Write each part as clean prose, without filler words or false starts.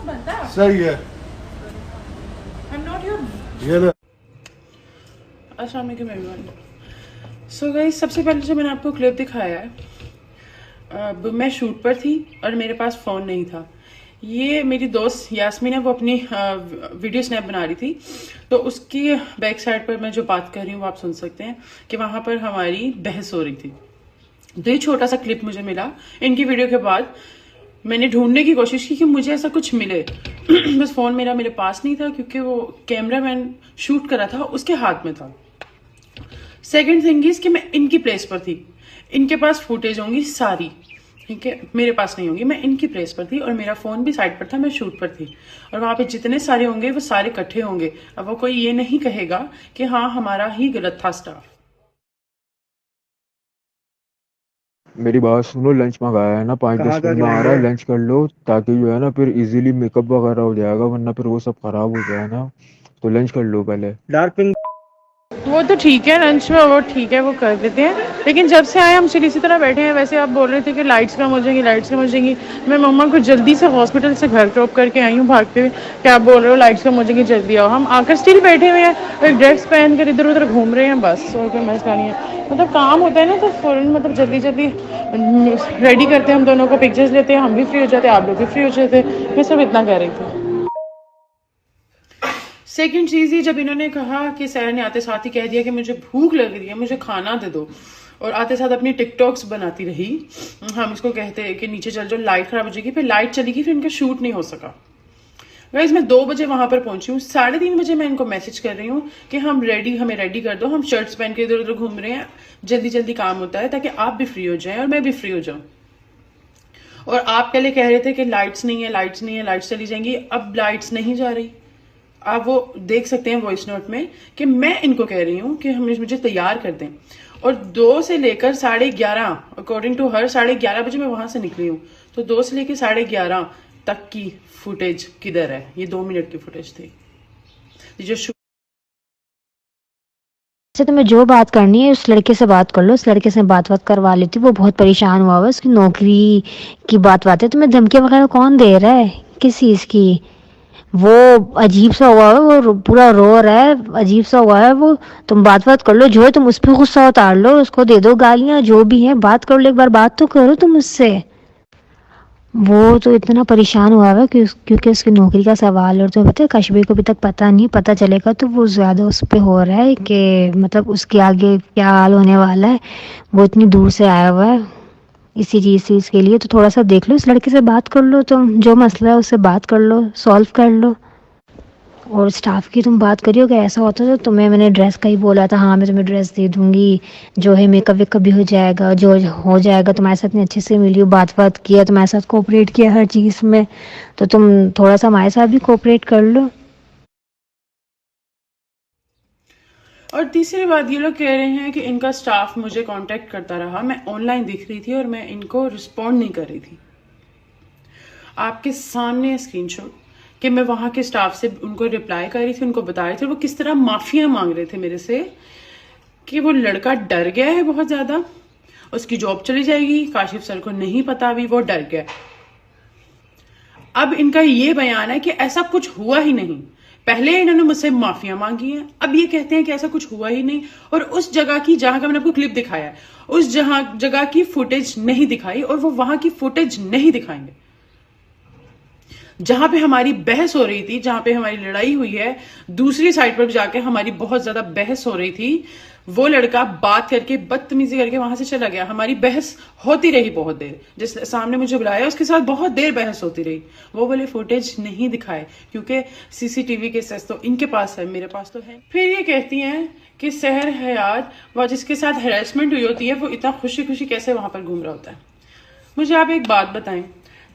बनता है। सही है। I'm not your... ये ले। अस्सलाम वालेकुम एवरीवन। सो गाइस, सबसे पहले जो मैंने आपको क्लिप दिखाया है, अब मैं शूट पर थी और मेरे पास फ़ोन नहीं था। ये मेरी दोस्त यास्मीन है, वो अपनी वीडियो स्नैप बना रही थी, तो उसकी बैक साइड पर मैं जो बात कर रही हूँ वो आप सुन सकते हैं कि वहाँ पर हमारी बहस हो रही थी। तो ये छोटा सा क्लिप मुझे मिला इनकी वीडियो के बाद। मैंने ढूंढने की कोशिश की कि मुझे ऐसा कुछ मिले बस फ़ोन मेरे पास नहीं था, क्योंकि वो कैमरामैन शूट कर रहा था, उसके हाथ में था। सेकेंड थिंग इज कि मैं इनकी प्लेस पर थी, इनके पास फुटेज होंगी सारी, ठीक है, मेरे पास नहीं होंगी। मैं इनकी प्लेस पर थी और मेरा फोन भी साइड पर था, मैं शूट पर थी, और वहां पे जितने सारे होंगे वो सारे इकट्ठे होंगे। अब वो कोई ये नहीं कहेगा कि हाँ हमारा ही गलत था स्टाफ। मेरी बात सुनो, लंच मंगाया है ना, 5-10 मिनट में आ रहा है, लंच कर लो ताकि जो है ना फिर इजीली मेकअप वगैरह हो जाएगा, वरना फिर वो सब खराब हो जाए ना। तो लंच कर लो पहले। Dark pink. वो तो ठीक है, लंच में वो ठीक है, वो कर देते हैं, लेकिन जब से आए हम चिल इसी तरह बैठे हैं। वैसे आप बोल रहे थे कि लाइट्स कम हो जाएंगी, लाइट्स कम हो जाएंगी। मैं मम्मा को जल्दी से हॉस्पिटल से घर ड्रॉप करके आई हूँ भागते हुए। क्या आप बोल रहे हो लाइट्स कम हो जाएंगी, जल्दी आओ। हम आकर स्टिल बैठे हुए हैं, एक ड्रेस पहन कर इधर उधर घूम रहे हैं, बस और कोई मसला नहीं है। मतलब काम होता है ना तो फौरन मतलब जल्दी जल्दी रेडी करते हैं हम दोनों को, पिक्चर्स लेते हैं, हम भी फ्री हो जाते हैं, आप लोग भी फ्री हो जाते हैं। मैं सब इतना कह रही थी। सेकंड चीज़, ये जब इन्होंने कहा कि सैर ने आते साथ ही कह दिया कि मुझे भूख लग रही है, मुझे खाना दे दो, और आते साथ अपनी टिकटॉक्स बनाती रही। हम इसको कहते हैं कि नीचे चल जाओ, लाइट खराब हो जाएगी, फिर लाइट चली गई, फिर इनका शूट नहीं हो सका। गाइस, मैं 2 बजे वहां पर पहुंची हूँ, 3:30 बजे मैं इनको मैसेज कर रही हूँ कि हमें रेडी कर दो, हम शर्ट्स पहन के इधर उधर घूम रहे हैं, जल्दी जल्दी काम होता है ताकि आप भी फ्री हो जाए और मैं भी फ्री हो जाऊँ। और आप पहले कह रहे थे कि लाइट्स नहीं है, लाइट्स नहीं है, लाइट्स चली जाएंगी। अब लाइट्स नहीं जा रही, आप वो देख सकते हैं वॉइस नोट में कि मैं इनको कह रही हूँ कि मुझे तैयार कर दें। और 2 से लेकर 11:30, अकॉर्डिंग टू हर 11:30 बजे मैं वहां से निकली हूँ। तो 2 से लेकर 11:30 तक की फुटेज किधर है? ये 2 मिनट की फुटेज थी जो से तुम्हें जो बात करनी है उस लड़के से बात कर लो, उस लड़के से बात करवा लेती। वो बहुत परेशान हुआ हुआ, उसकी नौकरी की बात है। तुम्हें धमकी वगैरह कौन दे रहा है, किस चीज़ की? वो अजीब सा हुआ है, वो पूरा रो रहा है, अजीब सा हुआ है वो। तुम बात कर लो, जो है तुम उस पर गुस्सा उतार लो, उसको दे दो गालियाँ, जो भी है बात कर लो, एक बार बात तो करो तुम उससे। वो तो इतना परेशान हुआ है क्योंकि उसकी नौकरी का सवाल। और तो पता है कश्मीर को अभी तक पता नहीं, पता चलेगा तो वो ज़्यादा उस पर हो रहा है कि मतलब उसके आगे क्या हाल होने वाला है। वो इतनी दूर से आया हुआ है इसी चीज़ के लिए। तो थोड़ा सा देख लो, इस लड़के से बात कर लो, तुम जो मसला है उससे बात कर लो, सॉल्व कर लो। और स्टाफ की तुम बात करियो कि ऐसा होता तो तुम्हें मैंने ड्रेस का ही बोला था, हाँ मैं तुम्हें ड्रेस दे दूंगी, जो है मेकअप वेकअप भी हो जाएगा, जो हो जाएगा। तुम्हारे साथ इतने अच्छे से मिली हूँ, बात किया, तुम्हारे साथ कोऑपरेट किया हर चीज़ में, तो तुम थोड़ा सा हमारे साथ भी कोऑपरेट कर लो। और तीसरी बात, ये लोग कह रहे हैं कि इनका स्टाफ मुझे कांटेक्ट करता रहा, मैं ऑनलाइन दिख रही थी और मैं इनको रिस्पॉन्ड नहीं कर रही थी। आपके सामने स्क्रीनशॉट कि मैं वहां के स्टाफ से उनको रिप्लाई कर रही थी, उनको बता रही थी वो किस तरह माफिया मांग रहे थे मेरे से कि वो लड़का डर गया है बहुत ज्यादा, उसकी जॉब चली जाएगी, काशिफ सर को नहीं पता, अभी वो डर गया। अब इनका ये बयान है कि ऐसा कुछ हुआ ही नहीं। पहले इन्होंने मुझसे माफिया मांगी है, अब ये कहते हैं कि ऐसा कुछ हुआ ही नहीं। और उस जगह की, जहां का मैंने आपको क्लिप दिखाया है, उस जगह की फुटेज नहीं दिखाई, और वो वहां की फुटेज नहीं दिखाएंगे जहां पे हमारी बहस हो रही थी, जहां पे हमारी लड़ाई हुई है। दूसरी साइड पर जाके हमारी बहुत ज्यादा बहस हो रही थी। वो लड़का बात करके, बदतमीजी करके वहां से चला गया। हमारी बहस होती रही बहुत देर, जिस सामने मुझे बुलाया उसके साथ बहुत देर बहस होती रही। वो वाले फुटेज नहीं दिखाए क्योंकि सीसीटीवी के सेस तो इनके पास है, मेरे पास तो है। फिर ये कहती हैं कि सहर हयात व जिसके साथ हैरेसमेंट हुई होती है वो इतना खुशी खुशी कैसे वहां पर घूम रहा होता है। मुझे आप एक बात बताएं,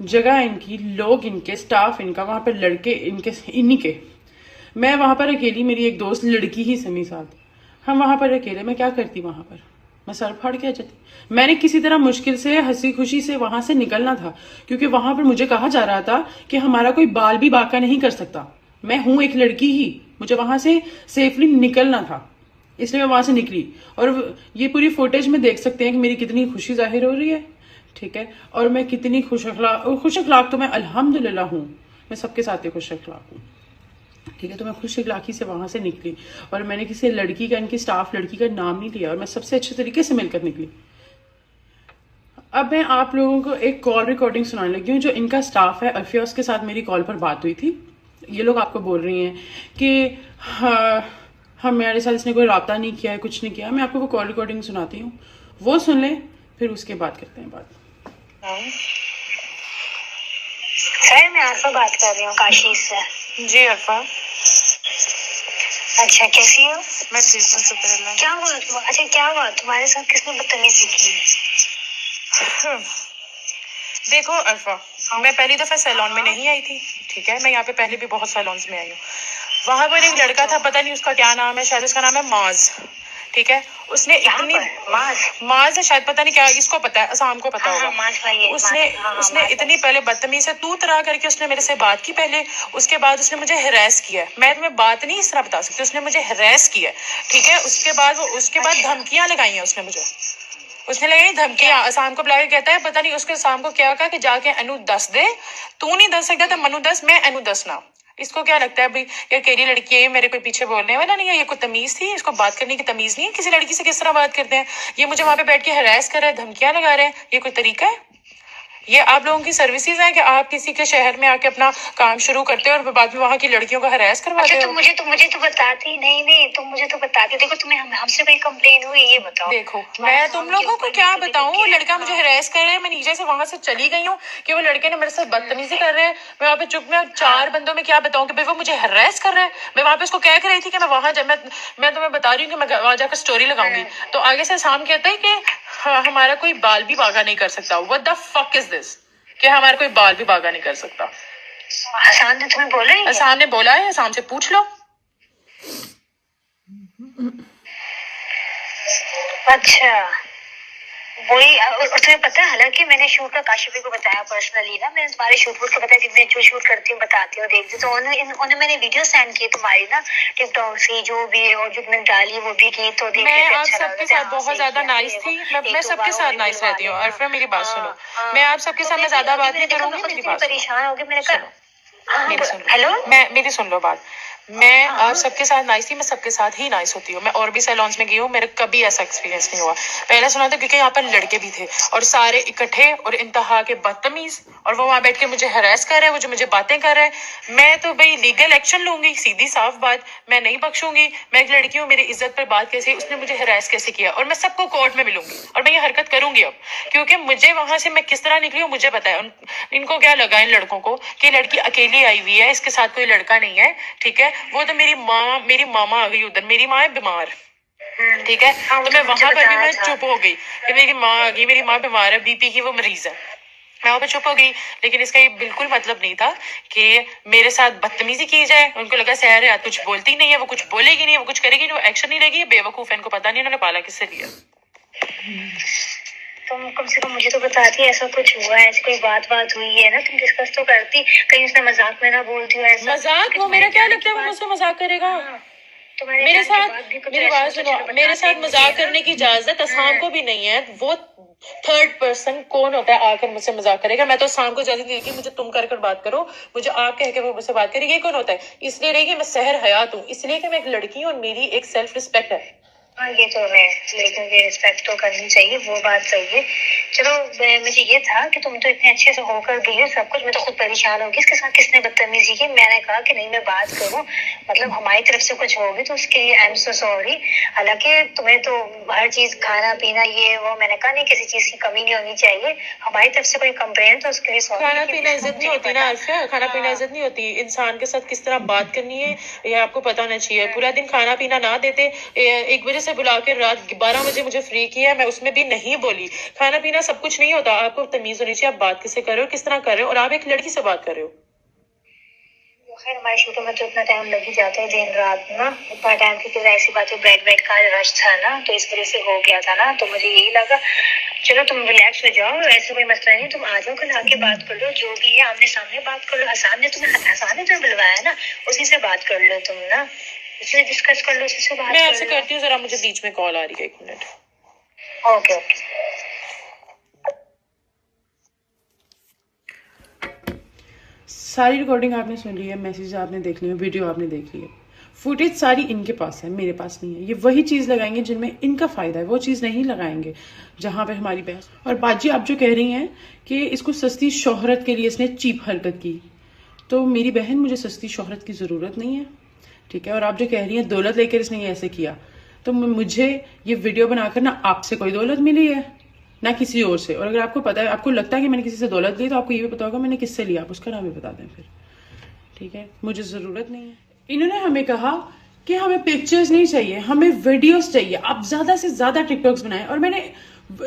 जगह इनकी, लोग इनके, स्टाफ इनका, वहां पर लड़के इनके, इन्हीं के। मैं वहां पर अकेली, मेरी एक दोस्त लड़की ही समी साथ, हम वहां पर अकेले, मैं क्या करती वहां पर? मैं सर फाड़ के आ जाती। मैंने किसी तरह मुश्किल से, हंसी खुशी से वहां से निकलना था, क्योंकि वहां पर मुझे कहा जा रहा था कि हमारा कोई बाल भी बाका नहीं कर सकता। मैं हूं एक लड़की ही, मुझे वहां से सेफली निकलना था, इसलिए मैं वहां से निकली। और ये पूरी फुटेज में देख सकते हैं कि मेरी कितनी खुशी जाहिर हो रही है, ठीक है। और मैं कितनी खुश अखलाक तो मैं अल्हम्दुलिल्लाह हूँ, मैं सबके साथ ही खुश अखलाक हूँ, ठीक है। तो मैं खुश अखलाकी से वहां से निकली और मैंने किसी लड़की का, इनकी स्टाफ लड़की का नाम नहीं लिया और मैं सबसे अच्छे तरीके से मिलकर निकली। अब मैं आप लोगों को एक कॉल रिकॉर्डिंग सुनाने लगी हूँ जो इनका स्टाफ है, अल्फिया, उसके साथ मेरी कॉल पर बात हुई थी। ये लोग आपको बोल रही हैं कि हमारे साथ इसने कोई रब्ता नहीं किया है, कुछ नहीं किया। मैं आपको वो कॉल रिकॉर्डिंग सुनाती हूँ, वो सुन लें, फिर उसके बाद करते हैं बात। सर मैं अरफा बात कर रही हूँ काशी से। जी अरफा। अच्छा कैसी हो? मैं ठीक हूँ, शुक्र अल्लाह। क्या हुआ? अच्छा क्या हुआ तुम्हारे साथ? किसने बदतमीजी की? देखो अरफा, मैं पहली दफा सैलून में नहीं आई थी, ठीक है। मैं यहाँ पे पहले भी बहुत सैलून्स में आई हूँ। वहां पर एक लड़का था, पता नहीं उसका क्या नाम है, शायद उसका नाम है माज, ठीक है। उसने इतनी माज है शायद, पता नहीं क्या, इसको पता है, असाम को पता होगा। उसने इतनी पहले बदतमीज से तू तरा करके उसने मेरे से बात की पहले, उसके बाद उसने मुझे हरास किया। मैं तुम्हें बात नहीं इस तरह बता सकती, उसने मुझे हरास किया, ठीक है। उसके बाद धमकियां लगाई हैं उसने लगाई धमकियां। असाम को बुला के कहता है, पता नहीं उसके असाम को क्या कहा कि जाके अनु दस दे, तू नहीं दस सकता तो मनु दस, मैं अनु दस ना। इसको क्या लगता है भाई, ये अकेली लड़की है, मेरे कोई पीछे बोलने वाला नहीं है, ये कोई तमीज थी, इसको बात करने की तमीज नहीं है, किसी लड़की से किस तरह बात करते हैं। ये मुझे वहां पे बैठ के हरास कर रहा है, धमकियां लगा रहे हैं, ये कोई तरीका है? ये आप लोगों की सर्विसेज है कि आप किसी के शहर में आके अपना काम शुरू करते हो और बाद में वहाँ की लड़कियों का हरास करवाते हो? मुझे तो बताती नहीं, तुम मुझे तो बताती। देखो तुम्हें हमसे कोई कंप्लेन हुई, ये बताओ। देखो मैं तुम लोगों को क्या बताऊं, वो लड़का मुझे हरास कर रहा है, मैं नीचे से वहां से चली गई हूँ कि वो लड़के ने मेरे साथ बदतमीजी कर रहे हैं। मैं वहाँ पे चुप में 4 बंदों में क्या बताऊं कि भाई वो मुझे हरास कर रहा है। मैं वहां पे उसको कह रही थी कि मैं वहां मैं तुम्हें बता रही हूँ कि मैं वहां जाकर स्टोरी लगाऊंगी, तो आगे से शाम कहता है कि हमारा कोई बाल भी बागा नहीं कर सकता। What the fuck is this कि हमारा कोई बाल भी बागा नहीं कर सकता? हसान ने तुम्हें बोला है? हसान ने बोला है, हसान से पूछ लो। अच्छा वही। और तुम्हें पता है, हालांकि मैंने शूट का काशिफी को बताया पर्सनली ना, मैंने तुम्हारे शूट का बताया, जितने जो शूट करती हूँ बताती हूँ, देखती। तो उन्होंने मैंने वीडियो सेंड की तुम्हारी ना टिकटॉक से, जो भी है, और जो मैंने डाली वो भी की, तो मैं आप सबके साथ बहुत ज्यादा नाइस थी। मैं सबके साथ नाइस रहती हूँ। अरफा मेरी बात सुनो, मैं आप सबके साथ में ज्यादा बात नहीं करूंगी, मेरी बात परेशान हो गई। मैंने कहा हेलो, मेरी सुन लो बात। मैं आप सबके साथ नाइस थी, मैं सबके साथ ही नाइस होती हूँ। मैं और भी सैलून्स में गई हूँ, मेरा कभी ऐसा एक्सपीरियंस नहीं हुआ। पहले सुना था क्योंकि यहाँ पर लड़के भी थे और सारे इकट्ठे और इंतहा के बदतमीज, और वो वहां बैठ के मुझे हरास कर रहे हैं, वो जो मुझे बातें कर रहे हैं। मैं तो भाई लीगल एक्शन लूंगी, सीधी साफ बात, मैं नहीं बख्शूंगी। मैं एक लड़की हूँ, मेरी इज्जत पर बात कैसे, उसने मुझे हरास कैसे किया, और मैं सबको कोर्ट में मिलूंगी और मैं ये हरकत करूंगी अब, क्योंकि मुझे वहां से मैं किस तरह निकली हूँ मुझे पता है। इनको क्या लगा इन लड़कों को कि लड़की अकेली आई हुई है, इसके साथ कोई लड़का नहीं है, ठीक है। वो तो मेरी मामा आ गई उधर, मेरी माँ है बीमार, ठीक है। तो मैं वहां पर भी मैं चुप हो गई कि मेरी माँ आ गई, मेरी माँ बीमार है, बीपी की वो मरीज है, मैं वहां पे चुप हो गई। लेकिन इसका ये बिल्कुल मतलब नहीं था कि मेरे साथ बदतमीजी की जाए। उनको लगा सहर है, कुछ बोलती नहीं है, वो कुछ बोलेगी नहीं, वो कुछ करेगी नहीं, वो एक्शन नहीं लेगी, बेवकूफ है, इनको पता नहीं इन्होंने पाला किससे लिया। तुम कम से कम मुझे तो बताती ऐसा कुछ हुआ है, ऐसी कोई बात हुई है ना, तुम डिस्कस तो करती, कहीं उसने मजाक में ना बोलती हो ऐसा। मजाक? वो मेरा क्या लगता है वो मुझसे मजाक करेगा? मेरे साथ, मेरी बात सुनो, मेरे साथ मजाक करने की इजाजत असाम को भी नहीं है। वो थर्ड पर्सन कौन होता है आकर मुझसे मजाक करेगा? मैं तो असाम को इजाजत दी कि मुझे तुम कर बात करो, मुझे आप कह के वो मुझसे बात करेगी। ये कौन होता है? इसलिए रही कि मैं सहर हयात हूँ, इसलिए कि मैं एक लड़की हूँ और मेरी एक सेल्फ रिस्पेक्ट है। हाँ ये तो है, लेकिन ये रिस्पेक्ट तो करनी चाहिए, वो बात सही है। चलो मुझे ये था कि तुम तो इतने अच्छे से होकर गई हो सब कुछ, मैं तो खुद परेशान होगी इसके साथ किसने बदतमीजी की। मैंने कहा कि नहीं मैं बात करूं, मतलब हमारी तरफ से कुछ होगी तो उसके लिए आई एम सो सॉरी। हालांकि तुम्हें तो हर चीज खाना पीना ये वो, मैंने कहा नहीं किसी चीज की कमी नहीं होनी चाहिए, हमारी तरफ से कोई कंप्लेंट तो उसके लिए सॉरी। खाना पीना इज्जत नहीं होती ना अरफा, खाना पीना इज्जत नहीं होती। इंसान के साथ किस तरह बात करनी है ये आपको पता होना चाहिए। पूरा दिन खाना पीना ना देते, 1 बजे से बुला के रात 12 बजे मुझे फ्री किया, मैं उसमें भी नहीं बोली। खाना पीना सब कुछ नहीं होता, आपको तमीज होनी चाहिए आप बात किससे कर रहे हो, किस तरह कर रहे हो, और आप एक लड़की से बात कर रहे हो। खैर हमारे शूटों में तो इतना टाइम लग ही जाता है दिन रात ना, इतना टाइम, क्योंकि ऐसी बात है ब्रेड का रश था ना, तो इस वजह से हो गया था ना, तो मुझे यही लगा। चलो तुम रिलैक्स हो जाओ, ऐसे कोई मसला नहीं, तुम आ जाओ कल आके बात कर लो, जो भी है आमने सामने बात कर लो। हसान ने तुम्हें बुलवाया ना, उसी से बात कर लो तुम ना, उससे डिस्कस कर लो, उसी से बात। मैं आपसे करती हूँ, जरा मुझे बीच में कॉल आ रही है, 1 मिनट। Okay okay. सारी रिकॉर्डिंग आपने सुन ली है, मैसेज आपने देख लिए, वीडियो आपने देख ली है, फुटेज सारी इनके पास है, मेरे पास नहीं है। ये वही चीज़ लगाएंगे जिनमें इनका फ़ायदा है, वो चीज़ नहीं लगाएंगे जहाँ पे हमारी बहस। और बाजी आप जो कह रही हैं कि इसको सस्ती शोहरत के लिए इसने चीप हरकत की, तो मेरी बहन मुझे सस्ती शोहरत की ज़रूरत नहीं है, ठीक है। और आप जो कह रही हैं दौलत लेकर इसने ये ऐसे किया, तो मुझे ये वीडियो बनाकर ना आपसे कोई दौलत मिली है ना किसी और से। और अगर आपको पता है, आपको लगता है कि मैंने किसी से दौलत ली, तो आपको ये भी पता होगा मैंने किससे लिया, आप उसका नाम भी बता दें फिर, ठीक है। मुझे ज़रूरत नहीं है। इन्होंने हमें कहा कि हमें पिक्चर्स नहीं चाहिए, हमें वीडियोस चाहिए, आप ज़्यादा से ज़्यादा टिकटॉक्स बनाएं। और मैंने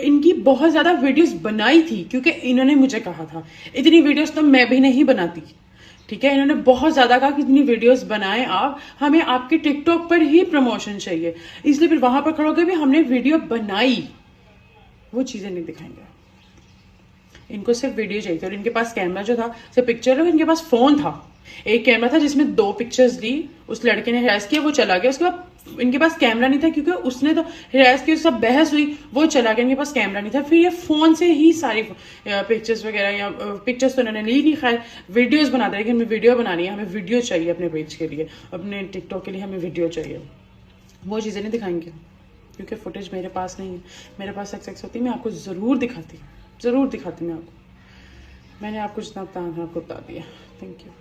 इनकी बहुत ज़्यादा वीडियोस बनाई थी क्योंकि इन्होंने मुझे कहा था। इतनी वीडियोस तो मैं भी नहीं बनाती, ठीक है। इन्होंने बहुत ज़्यादा कहा कि इतनी वीडियोस बनाएं आप, हमें आपके टिकटॉक पर ही प्रमोशन चाहिए, इसलिए फिर वहां पर खड़े होकर भी हमने वीडियो बनाई, वो चीज़ें नहीं दिखाएंगे। इनको सिर्फ वीडियो चाहिए। और इनके पास कैमरा जो था, सिर्फ पिक्चर, इनके पास फ़ोन था, एक कैमरा था जिसमें 2 पिक्चर्स ली, उस लड़के ने हिरास किया, वो चला गया। उसके बाद इनके पास कैमरा नहीं था क्योंकि उसने तो हिरास की, सब बहस हुई, वो चला गया, इनके पास कैमरा नहीं था। फिर ये फ़ोन से ही सारी पिक्चर्स वगैरह, या पिक्चर्स तो उन्होंने ली नहीं, खैर वीडियोस बना दे, लेकिन हमें वीडियो बनानी है, हमें वीडियो चाहिए अपने पेज के लिए, अपने टिकटॉक के लिए हमें वीडियो चाहिए। वो चीज़ें नहीं दिखाएंगे क्योंकि फुटेज मेरे पास नहीं है। मेरे पास एक्स होती, मैं आपको ज़रूर दिखाती मैं आपको। मैंने आपको जितना बताना आपको बता दिया। Thank you.